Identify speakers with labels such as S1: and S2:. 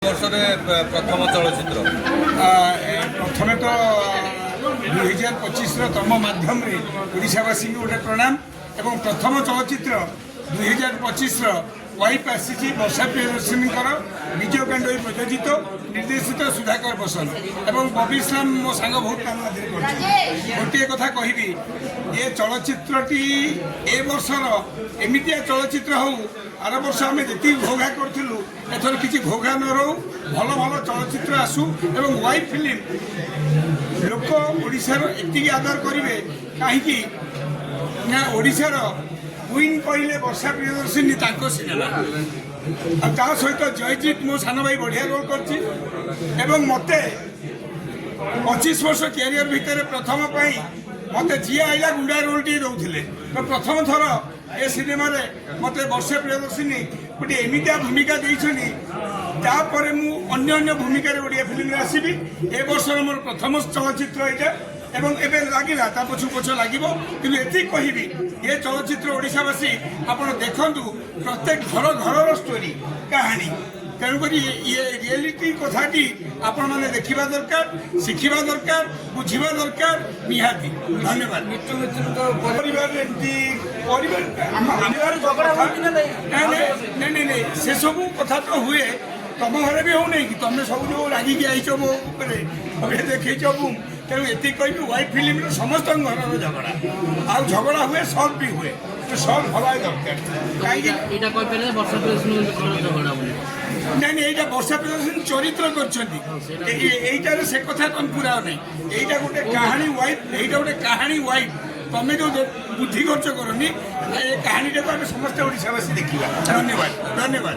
S1: ବର୍ଷରେ ପ୍ରଥମ ଚଳଚ୍ଚିତ୍ର
S2: ପ୍ରଥମେ ତ 2025 ତମ ମାଧ୍ୟମରେ ଓଡ଼ିଶାବାସୀଙ୍କୁ ଗୋଟେ ପ୍ରଣାମ ଏବଂ ପ୍ରଥମ ଚଳଚ୍ଚିତ୍ର 2025 ୱାଇଫ୍ ଆସିଛି ବର୍ଷା ପ୍ରିୟଦର୍ଶିନୀଙ୍କର ବିଜୟ କାଣ୍ଡୋଇ ପ୍ରଯୋଜିତ ନିର୍ଦ୍ଦେଶିତ ସୁଧାକର ବସନ ଏବଂ ବବି ଇସଲାମ ମୋ ସାଙ୍ଗ ବହୁତ କାମ ଆଦିରେ କରୁଛନ୍ତି। ଗୋଟିଏ କଥା କହିବି, ଏ ଚଳଚ୍ଚିତ୍ରଟି ଏ ବର୍ଷର ଏମିତିଆ ଚଳଚ୍ଚିତ୍ର ହେଉ, ଆର ବର୍ଷ ଆମେ ଯେତିକି ଘୋଘା କରିଥିଲୁ ଏଥର କିଛି ଘୋଘା ନ ରହୁ, ଭଲ ଭଲ ଚଳଚ୍ଚିତ୍ର ଆସୁ ଏବଂ ୱାଇଫ୍ ଫିଲ୍ମ ଲୋକ ଓଡ଼ିଶାର ଏତିକି ଆଦର କରିବେ। କାହିଁକି ନା ଓଡ଼ିଶାର କୁଇନ୍ କହିଲେ ବର୍ଷା ପ୍ରିୟଦର୍ଶିନୀ ତାଙ୍କ ସିନେମା, ଆଉ ତା ସହିତ ଜୟଜିତ୍ ମୋ ସାନ ଭାଇ ବଢ଼ିଆ ରୋଲ୍ କରିଛି ଏବଂ ମୋତେ 25 ବର୍ଷ କ୍ୟାରିୟର ଭିତରେ ପ୍ରଥମ ପାଇଁ ମୋତେ ଯିଏ ଆଇଲା ଗୁଣ୍ଡା ରୋଲ୍ଟିଏ ଦେଉଥିଲେ, ତ ପ୍ରଥମ ଥର ଏ ସିନେମାରେ ମୋତେ ବର୍ଷା ପ୍ରିୟଦର୍ଶିନୀ ଗୋଟିଏ ଏମିତିଆ ଭୂମିକା ଦେଇଛନ୍ତି। ତାପରେ ମୁଁ ଅନ୍ୟ ଅନ୍ୟ ଭୂମିକାରେ ଓଡ଼ିଆ ଫିଲ୍ମରେ ଆସିବି। ଏ ବର୍ଷର ମୋର ପ୍ରଥମ ଚଳଚ୍ଚିତ୍ର ଏଇଟା ଏବଂ ଏବେ ଲାଗିଲା, ତା ପଛକୁ ପଛ ଲାଗିବ, କିନ୍ତୁ ଏତିକି କହିବି ଏ ଚଳଚ୍ଚିତ୍ର ଓଡ଼ିଶାବାସୀ ଆପଣ ଦେଖନ୍ତୁ, ପ୍ରତ୍ୟେକ ଘର ଘରର ଷ୍ଟୋରି କାହାଣୀ, ତେଣୁକରି ଇଏ ରିଏଲିଟି କଥାଟି ଆପଣମାନେ ଦେଖିବା ଦରକାର, ଶିଖିବା ଦରକାର, ବୁଝିବା ଦରକାର ନିହାତି। ଧନ୍ୟବାଦ। ପରିବାର ଏମିତି ନାଇଁ ସେସବୁ କଥା ତ ହୁଏ, ତମ ଘରେ ବି ହଉନାହିଁ କି? ତମେ ସବୁ ଯେଉଁ ରାଗିକି ଆଇଛ ମୋ ଉପରେ ଦେଖେଇଛ ମୁଁ, ତେଣୁ ଏତିକି କହିବି ୱାଇଫ୍ ଫିଲ୍ମର ସମସ୍ତଙ୍କ ଘରର ଝଗଡ଼ା, ଆଉ ଝଗଡ଼ା ହୁଏ, ସଲ୍ଭ ବି ହୁଏ, ସଲ୍ଭ ହେବା ଦରକାର। କାହିଁକି ନାଇଁ ଏଇଟା ବର୍ଷା ପ୍ରିୟଦର୍ଶିନୀ ଚରିତ୍ର କରିଛନ୍ତି, এইটারে ସେ କଥା ତମେ ପୁରା ନାହିଁ। এইটা ଗୋଟେ କାହାଣୀ ୱାଇଫ୍, এইଟା ଗୋଟେ କାହାଣୀ ୱାଇଫ୍, ତମେ ଯେଉଁ ବୁଦ୍ଧି ଖର୍ଚ୍ଚ କରନି, ଏ କାହାଣୀଟାକୁ ଆମେ ସମସ୍ତେ ଓଡ଼ିଶାବାସୀ ଦେଖିବା। ଧନ୍ୟବାଦ।